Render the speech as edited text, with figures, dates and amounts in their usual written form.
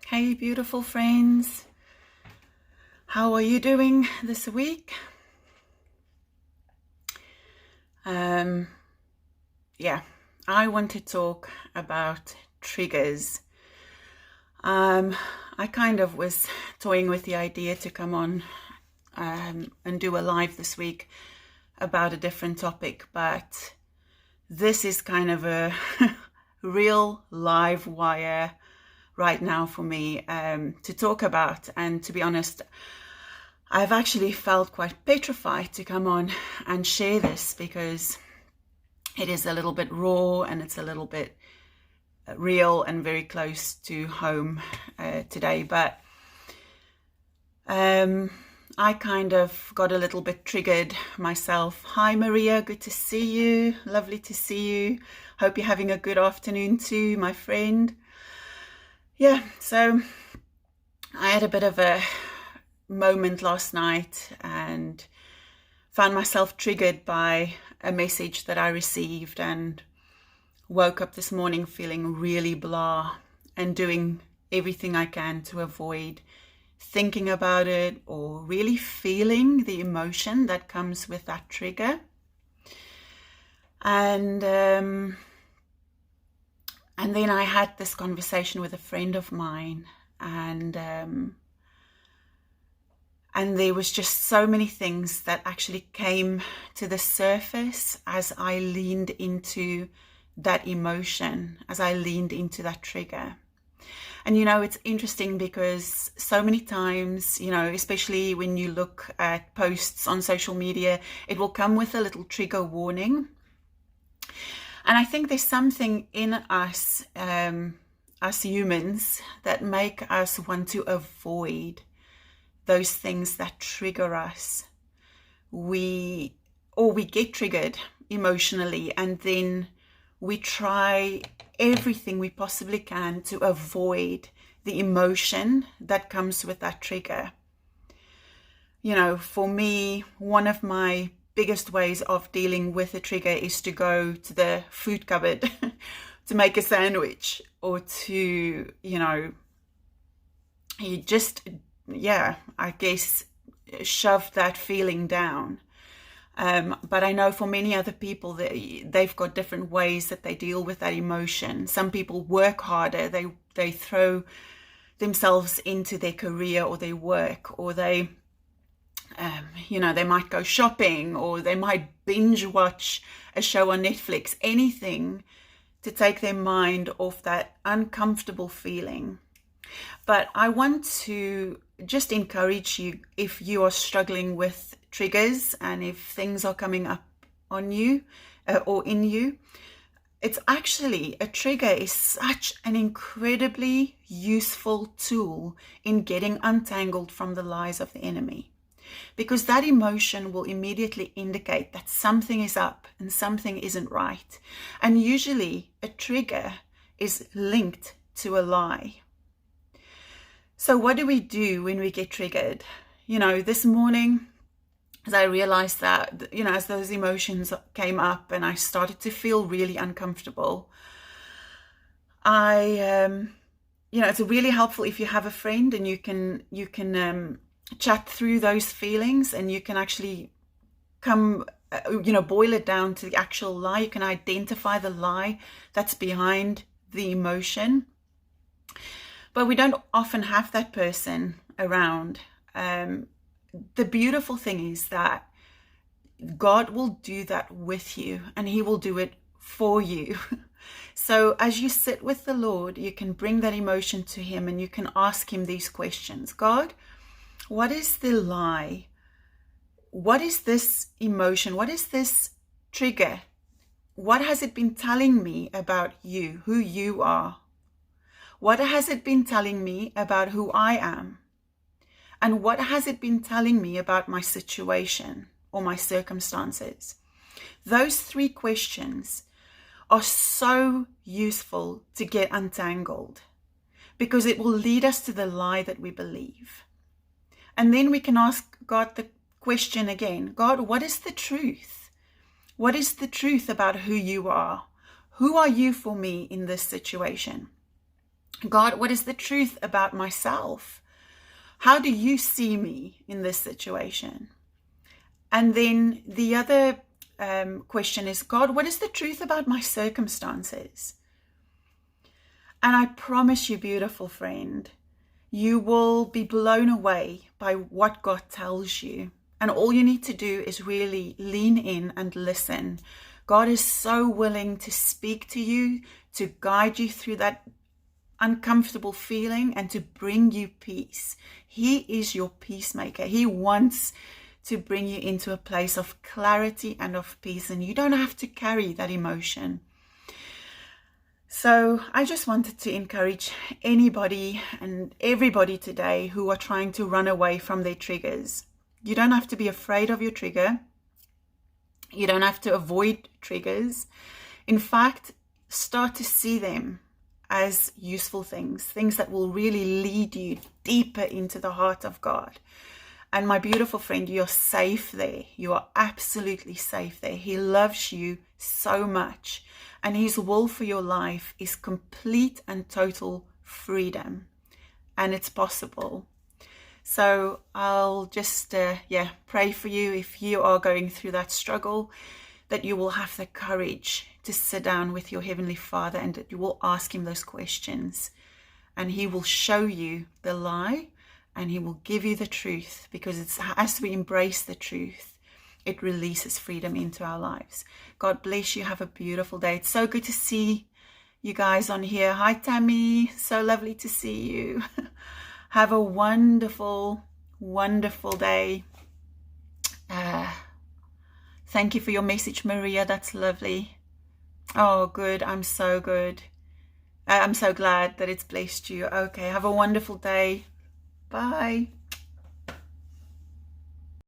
Hey, beautiful friends. How are you doing this week? Yeah, I want to talk about triggers. I kind of was toying with the idea to come on and do a live this week about a different topic, but this is kind of a real live wire right now for me to talk about. And to be honest, I've actually felt quite petrified to come on and share this because it is a little bit raw and it's a little bit real and very close to home today. But I kind of got a little bit triggered myself. Hi Maria, good to see you. Lovely to see you. Hope you're having a good afternoon too, my friend. Yeah, so I had a bit of a moment last night and found myself triggered by a message that I received and woke up this morning feeling really blah and doing everything I can to avoid thinking about it or really feeling the emotion that comes with that trigger. And then I had this conversation with a friend of mine, and there was just so many things that actually came to the surface as I leaned into that emotion, as I leaned into that trigger. And, it's interesting because so many times, especially when you look at posts on social media, it will come with a little trigger warning. And I think there's something in us, us humans, that make us want to avoid those things that trigger us. We get triggered emotionally, and then we try everything we possibly can to avoid the emotion that comes with that trigger. For me, one of my biggest ways of dealing with a trigger is to go to the food cupboard to make a sandwich, or to, I guess, shove that feeling down. But I know for many other people, they've got different ways that they deal with that emotion. Some people work harder. They throw themselves into their career or their work, or they might go shopping, or they might binge watch a show on Netflix, anything to take their mind off that uncomfortable feeling. But I want to just encourage you, if you are struggling with triggers and if things are coming up on you or in you, it's actually, a trigger is such an incredibly useful tool in getting untangled from the lies of the enemy. Because that emotion will immediately indicate that something is up and something isn't right. And usually a trigger is linked to a lie. So what do we do when we get triggered? This morning, as I realized that, as those emotions came up and I started to feel really uncomfortable, it's really helpful if you have a friend and you can chat through those feelings, and you can actually boil it down to the actual lie. You can identify the lie that's behind the emotion. But we don't often have that person around. The beautiful thing is that God will do that with you, and He will do it for you. So as you sit with the Lord, you can bring that emotion to Him, and you can ask Him these questions. God, what is the lie? What is this emotion? What is this trigger? What has it been telling me about you, who you are? What has it been telling me about who I am? And what has it been telling me about my situation or my circumstances? Those three questions are so useful to get untangled, because it will lead us to the lie that we believe. And then we can ask God the question again. God, what is the truth? What is the truth about who you are? Who are you for me in this situation? God, what is the truth about myself? How do you see me in this situation? And then the other question is, God, what is the truth about my circumstances? And I promise you, beautiful friend, you will be blown away by what God tells you. And all you need to do is really lean in and listen. God is so willing to speak to you, to guide you through that uncomfortable feeling and to bring you peace. He is your peacemaker. He wants to bring you into a place of clarity and of peace, and you don't have to carry that emotion. So I just wanted to encourage anybody and everybody today who are trying to run away from their triggers. You don't have to be afraid of your trigger. You don't have to avoid triggers. In fact, start to see them as useful things that will really lead you deeper into the heart of God. And my beautiful friend, you're safe there. You are absolutely safe there. He loves you so much. And his will for your life is complete and total freedom. And it's possible. So I'll just, pray for you if you are going through that struggle, that you will have the courage to sit down with your Heavenly Father and that you will ask him those questions. And he will show you the lie and he will give you the truth, because it's as we embrace the truth, it releases freedom into our lives. God bless you. Have a beautiful day. It's so good to see you guys on here. Hi, Tammy. So lovely to see you. Have a wonderful, wonderful day. Thank you for your message, Maria. That's lovely. Oh, good. I'm so good. I'm so glad that it's blessed you. Okay. Have a wonderful day. Bye.